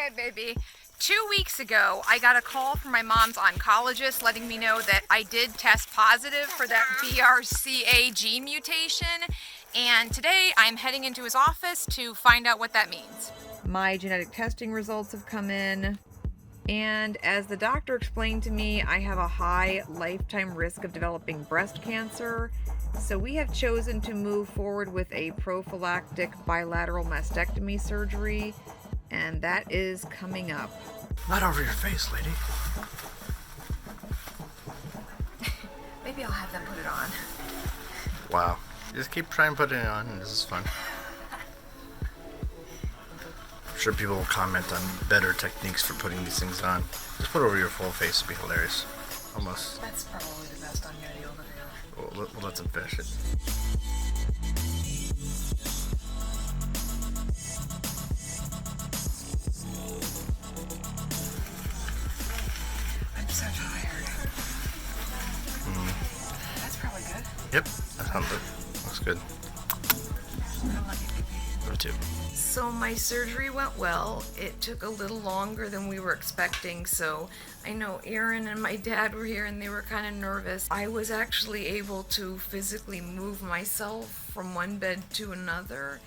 Okay, baby. 2 weeks ago, I got a call from my mom's oncologist letting me know that I did test positive for that BRCA gene mutation. And today I'm heading into his office to find out what that means. My genetic testing results have come in. And as the doctor explained to me, I have a high lifetime risk of developing breast cancer. So we have chosen to move forward with a prophylactic bilateral mastectomy surgery. And that is coming up. Not over your face, lady. Maybe I'll have them put it on. Wow. Just keep trying putting it on, and this is fun. I'm sure people will comment on better techniques for putting these things on. Just put it over your full face, it'd be hilarious. Almost. That's probably the best on Yeti over here. We'll let them finish it. I'm so tired. That's probably good. Yep, that sounds good. Looks good. I love you, baby. Love too. So my surgery went well. It took a little longer than we were expecting, so I know Aaron and my dad were here and they were kind of nervous. I was actually able to physically move myself from one bed to another,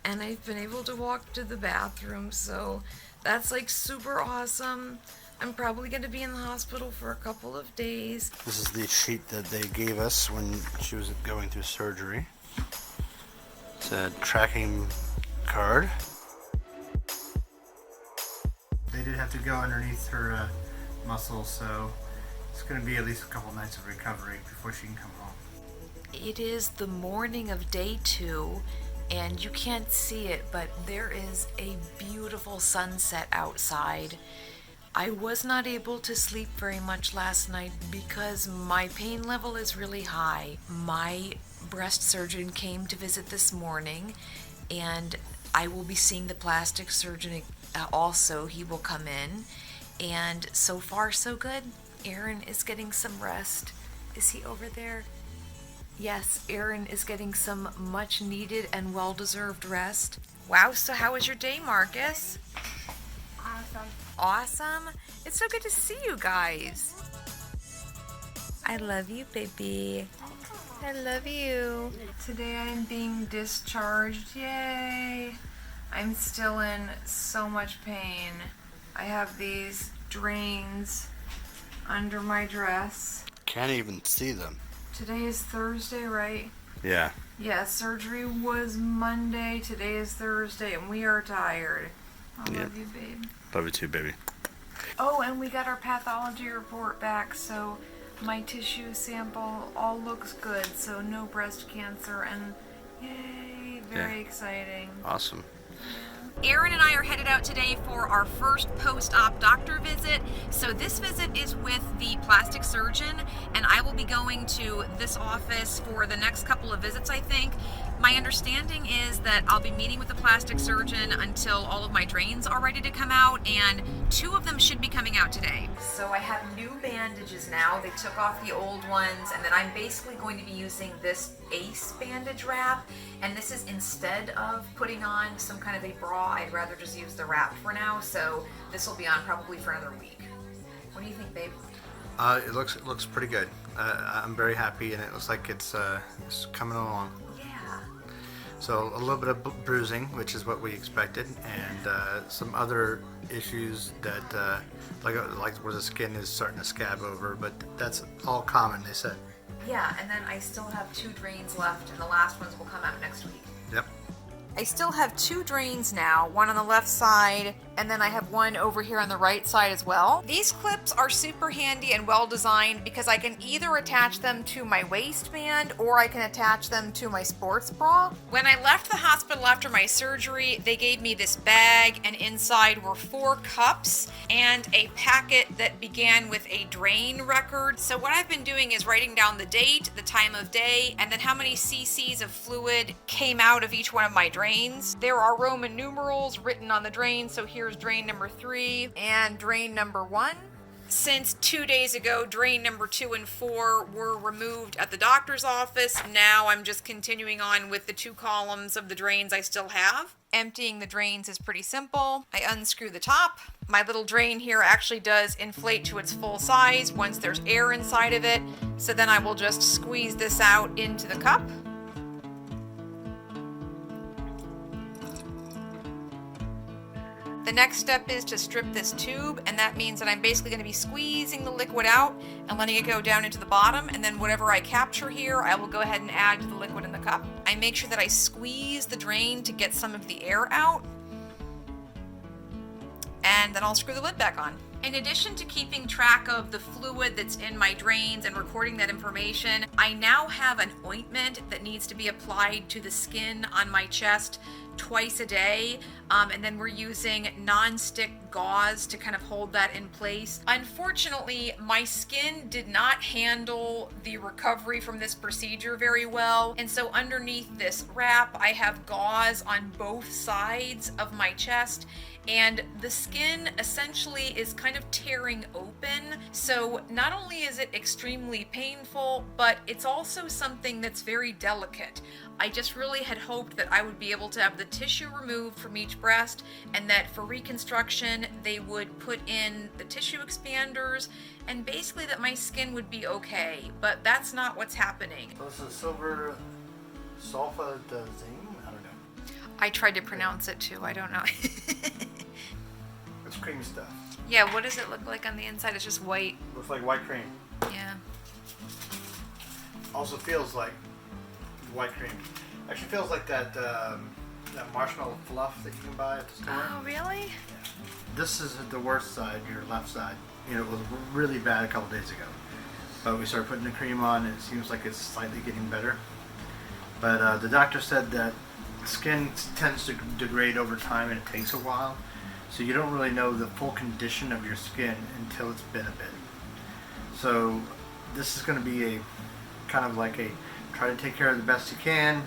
and I've been able to walk to the bathroom, so that's like super awesome. I'm probably going to be in the hospital for a couple of days. This is the sheet that they gave us when she was going through surgery. It's a tracking card. They did have to go underneath her muscle, so it's going to be at least a couple nights of recovery before she can come home. It is the morning of day 2, and you can't see it, but there is a beautiful sunset outside. I was not able to sleep very much last night because my pain level is really high. My breast surgeon came to visit this morning, and I will be seeing the plastic surgeon also. He will come in, and so far so good. Aaron is getting some rest. Is he over there? Yes, Aaron is getting some much needed and well-deserved rest. Wow, so how was your day, Marcus? Awesome. Awesome. It's so good to see you guys. I love you, baby. I love you. Today I'm being discharged. Yay. I'm still in so much pain. I have these drains under my dress. Can't even see them. Today is Thursday, right? Yeah. Yeah, surgery was Monday. Today is Thursday, and we are tired. I love you, babe. Love you too, baby. Oh, and we got our pathology report back, so my tissue sample all looks good, so no breast cancer, and yay, very exciting. Awesome. Aaron and I are headed out today for our first post-op doctor visit. So this visit is with the plastic surgeon, and I will be going to this office for the next couple of visits, I think. My understanding is that I'll be meeting with the plastic surgeon until all of my drains are ready to come out, and 2 of them should be coming out today. So I have new bandages now. They took off the old ones, and then I'm basically going to be using this ACE bandage wrap, and this is instead of putting on some kind of a bra. I'd rather just use the wrap for now, so this will be on probably for another week. What do you think, babe? It looks pretty good. I'm very happy, and it looks like it's coming along. Yeah. So a little bit of bruising, which is what we expected, and some other issues that like where the skin is starting to scab over, but that's all common, they said. Yeah, and then I still have 2 drains left, and the last ones will come out next week. Yep. I still have 2 drains now, one on the left side, and then I have one over here on the right side as well. These clips are super handy and well designed because I can either attach them to my waistband or I can attach them to my sports bra. When I left the hospital after my surgery, they gave me this bag, and inside were 4 cups and a packet that began with a drain record. So what I've been doing is writing down the date, the time of day, and then how many cc's of fluid came out of each one of my drains. There are Roman numerals written on the drain, so here's drain number 3 and drain number 1. Since 2 days ago, drain number 2 and 4 were removed at the doctor's office, now I'm just continuing on with the 2 columns of the drains I still have. Emptying the drains is pretty simple. I unscrew the top. My little drain here actually does inflate to its full size once there's air inside of it, so then I will just squeeze this out into the cup. The next step is to strip this tube, and that means that I'm basically going to be squeezing the liquid out and letting it go down into the bottom, and then whatever I capture here, I will go ahead and add to the liquid in the cup. I make sure that I squeeze the drain to get some of the air out, and then I'll screw the lid back on. In addition to keeping track of the fluid that's in my drains and recording that information, I now have an ointment that needs to be applied to the skin on my chest twice a day, and then we're using non-stick gauze to kind of hold that in place. Unfortunately, my skin did not handle the recovery from this procedure very well, and so underneath this wrap I have gauze on both sides of my chest, and the skin essentially is kind of tearing open. So not only is it extremely painful, but it's also something that's very delicate. I just really had hoped that I would be able to have the tissue removed from each breast, and that for reconstruction they would put in the tissue expanders, and basically that my skin would be okay, but that's not what's happening. So this is silver sulfadazine? I don't know. I tried to pronounce it too, I don't know. It's cream stuff. Yeah, what does it look like on the inside? It's just white. Looks like white cream. Yeah. Also feels like white cream. Actually feels like that that marshmallow fluff that you can buy at the store. Oh, really? Yeah. This is the worst side, your left side. You know, it was really bad a couple days ago. But we started putting the cream on, and it seems like it's slightly getting better. But the doctor said that skin tends to degrade over time, and it takes a while. So you don't really know the full condition of your skin until it's been a bit. So this is going to be a kind of like a try to take care of the best you can,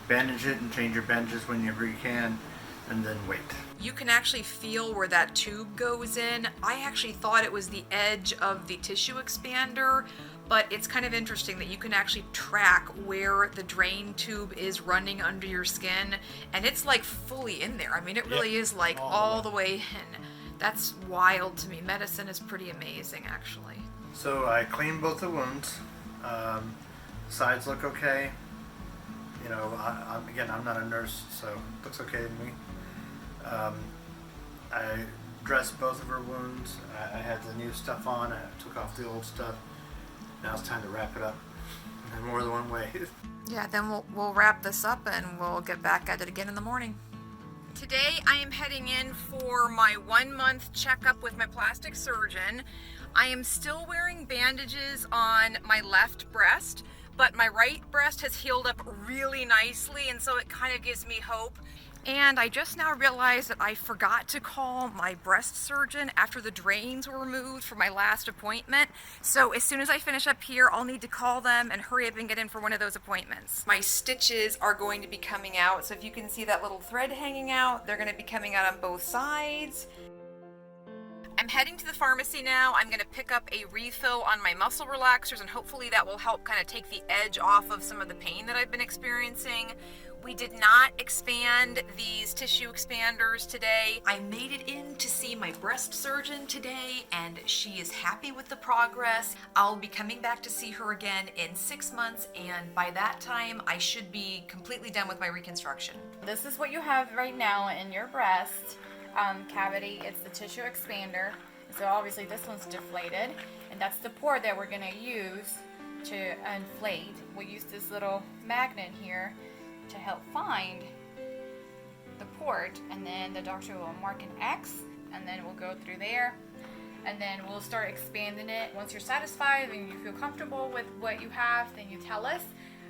bandage it and change your bandages whenever you can, and then wait. You can actually feel where that tube goes in. I actually thought it was the edge of the tissue expander, but it's kind of interesting that you can actually track where the drain tube is running under your skin, and it's like fully in there. I mean, it really is like all the way in. That's wild to me. Medicine is pretty amazing, actually. So I cleaned both the wounds. Sides look okay. You know, I'm not a nurse, so it looks okay to me. I dressed both of her wounds. I had the new stuff on. I took off the old stuff. Now it's time to wrap it up. And more than one way. Yeah, then we'll wrap this up and we'll get back at it again in the morning. Today I am heading in for my 1-month checkup with my plastic surgeon. I am still wearing bandages on my left breast, but my right breast has healed up really nicely, and so it kind of gives me hope. And I just now realized that I forgot to call my breast surgeon after the drains were removed for my last appointment. So as soon as I finish up here, I'll need to call them and hurry up and get in for one of those appointments. My stitches are going to be coming out. So if you can see that little thread hanging out, they're going to be coming out on both sides. I'm heading to the pharmacy now. I'm going to pick up a refill on my muscle relaxers, and hopefully that will help kind of take the edge off of some of the pain that I've been experiencing. We did not expand these tissue expanders today. I made it in to see my breast surgeon today, and she is happy with the progress. I'll be coming back to see her again in 6 months, and by that time I should be completely done with my reconstruction. This is what you have right now in your breast cavity. It's the tissue expander. So obviously this one's deflated, and that's the port that we're going to use to inflate. We use this little magnet here to help find the port, and then the doctor will mark an X, and then we'll go through there, and then we'll start expanding it. Once you're satisfied and you feel comfortable with what you have, then you tell us,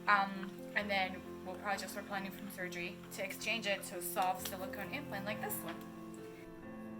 and then we'll probably just start planning from surgery to exchange it to a soft silicone implant like this one.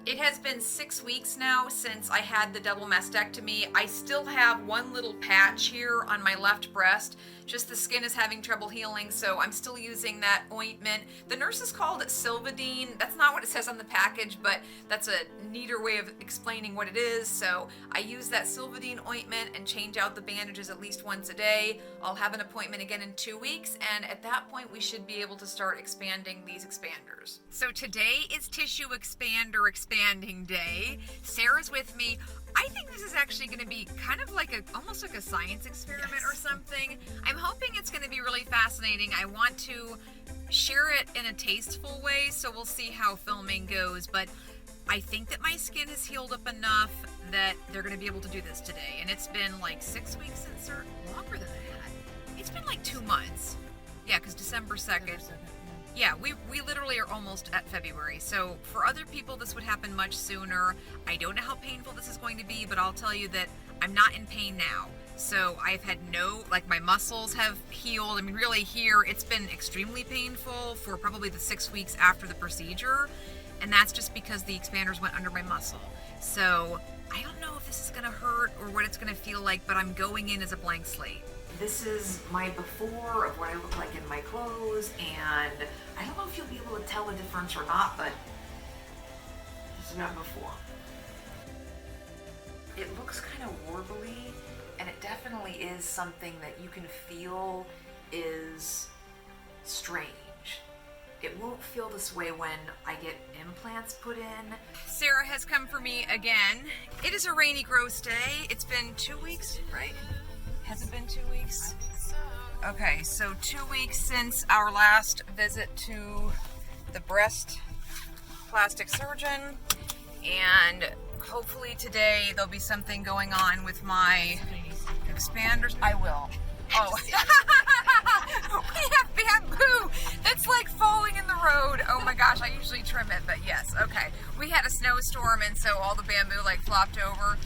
It has been 6 weeks now since I had the double mastectomy. I still have one little patch here on my left breast just the skin is having trouble healing, so I'm still using that ointment. The nurses called it Silvadine. That's not what it says on the package, but that's a neater way of explaining what it is. So I use that Silvadine ointment and change out the bandages at least once a day. I'll have an appointment again in 2 weeks, and at that point we should be able to start expanding these expanders. So today is tissue expander expanding day. Sarah's with me. I think this is actually going to be kind of like almost like a science experiment or something. I'm hoping it's going to be really fascinating. I want to share it in a tasteful way, so we'll see how filming goes. But I think that my skin has healed up enough that they're going to be able to do this today. And it's been like 6 weeks since, or longer than that. It's been like 2 months. Yeah, because December 2nd. Yeah, we literally are almost at February. So for other people, this would happen much sooner. I don't know how painful this is going to be, but I'll tell you that I'm not in pain now. So I've had my muscles have healed. I mean, really here, it's been extremely painful for probably the 6 weeks after the procedure. And that's just because the expanders went under my muscle. So I don't know if this is gonna hurt or what it's gonna feel like, but I'm going in as a blank slate. This is my before of what I look like in my clothes, and I don't know if you'll be able to tell the difference or not, but this is my before. It looks kind of warbly, and it definitely is something that you can feel is strange. It won't feel this way when I get implants put in. Sarah has come for me again. It is a rainy, gross day. It's been 2 weeks, right? Has it been 2 weeks? Okay, so 2 weeks since our last visit to the breast plastic surgeon, and hopefully today there'll be something going on with my expanders. I will. Oh, we have bamboo that's like falling in the road. Oh my gosh, I usually trim it, but yes, okay. We had a snowstorm, and so all the bamboo like flopped over.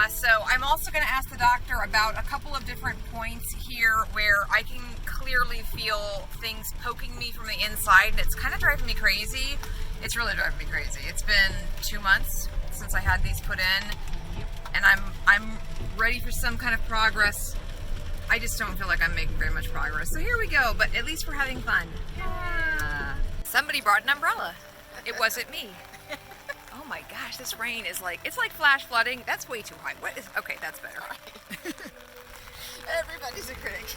So I'm also going to ask the doctor about a couple of different points here where I can clearly feel things poking me from the inside, and it's kind of driving me crazy. It's really driving me crazy. It's been 2 months since I had these put in, and I'm ready for some kind of progress. I just don't feel like I'm making very much progress. So here we go, but at least we're having fun. Somebody brought an umbrella. It wasn't me. Oh my gosh, this rain is like, it's like flash flooding. That's way too high. What is, okay, that's better. Everybody's a critic.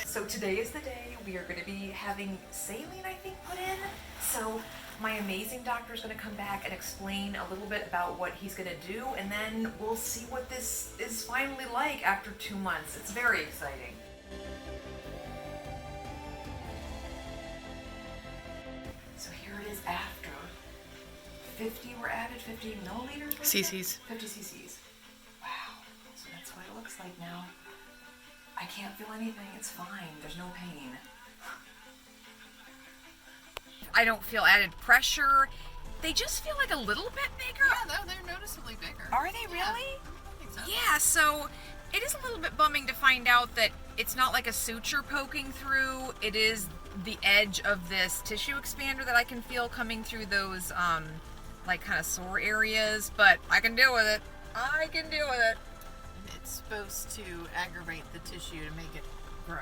So today is the day we are going to be having saline, I think, put in. So my amazing doctor is going to come back and explain a little bit about what he's going to do, and then we'll see what this is finally like after 2 months. It's very exciting. So here it is after. 50 were added, 50 milliliters? CCs. 50 cc's. Wow. So that's what it looks like now. I can't feel anything. It's fine. There's no pain. I don't feel added pressure. They just feel like a little bit bigger. Yeah, no, they're noticeably bigger. Are they really? I think so. Yeah, so it is a little bit bumming to find out that it's not like a suture poking through. It is the edge of this tissue expander that I can feel coming through those like kind of sore areas, but I can deal with it. I can deal with it. It's supposed to aggravate the tissue to make it grow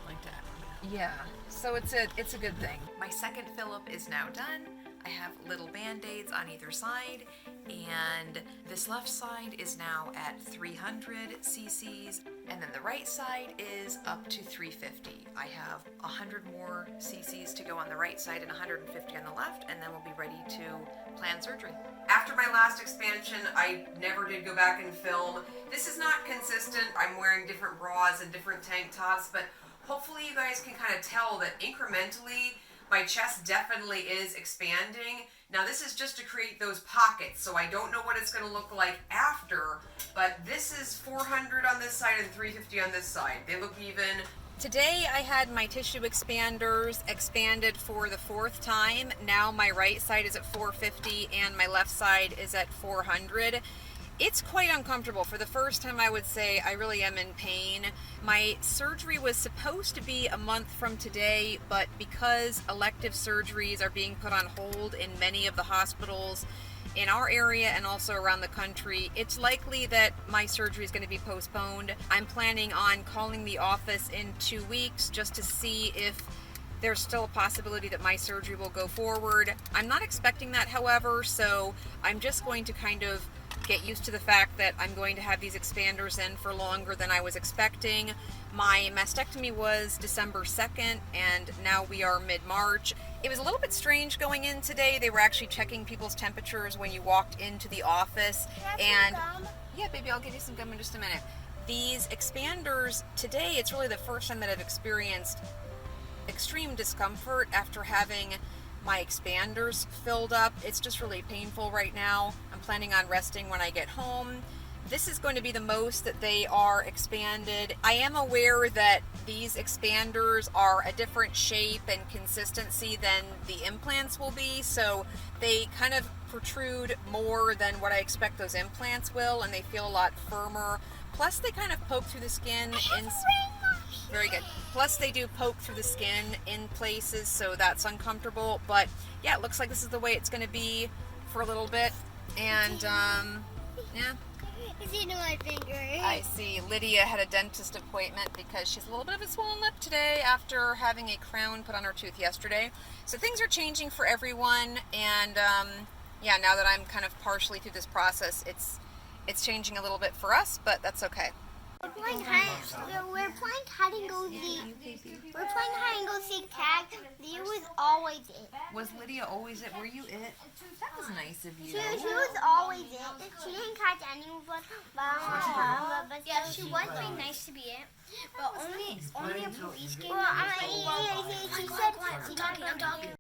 like that. Yeah, so it's a good thing. My second fill-up is now done. I have little band-aids on either side, and this left side is now at 300 cc's, and then the right side is up to 350. I have 100 more cc's to go on the right side and 150 on the left, and then we'll be ready to plan surgery. After my last expansion, I never did go back and film. This is not consistent. I'm wearing different bras and different tank tops, but hopefully you guys can kind of tell that incrementally my chest definitely is expanding. Now this is just to create those pockets, so I don't know what it's going to look like after, but this is 400 on this side and 350 on this side. They look even. Today I had my tissue expanders expanded for the 4th time. Now my right side is at 450 and my left side is at 400. It's quite uncomfortable. For the first time, I would say I really am in pain. My surgery was supposed to be a month from today, but because elective surgeries are being put on hold in many of the hospitals, in our area and also around the country, it's likely that my surgery is going to be postponed. I'm planning on calling the office in 2 weeks just to see if there's still a possibility that my surgery will go forward. I'm not expecting that, however, so I'm just going to kind of get used to the fact that I'm going to have these expanders in for longer than I was expecting. My mastectomy was December 2nd, and now we are mid-March. It was a little bit strange going in today. They were actually checking people's temperatures when you walked into the office. And yeah, baby, I'll give you some gum in just a minute. These expanders today, it's really the first time that I've experienced extreme discomfort after having my expanders filled up. It's just really painful right now. I'm planning on resting when I get home. This is going to be the most that they are expanded. I am aware that these expanders are a different shape and consistency than the implants will be, so they kind of protrude more than what I expect those implants will, and they feel a lot firmer. Plus they kind of poke through the skin in... Very good. Plus they do poke through the skin in places, so that's uncomfortable. But yeah, it looks like this is the way it's going to be for a little bit. And yeah. It's eating my finger. I see. Lydia had a dentist appointment because she's a little bit of a swollen lip today after having a crown put on her tooth yesterday. So things are changing for everyone, and yeah, now that I'm kind of partially through this process, it's changing a little bit for us, but that's okay. We're playing hide and go seek. We're playing hide and go seek tag. Lydia was always it. Was Lydia always it? Were you it? That was nice of you. She was always it. She didn't catch anyone, but Yeah, she was being nice to be it, but only a police came. Well, she said I'm talking.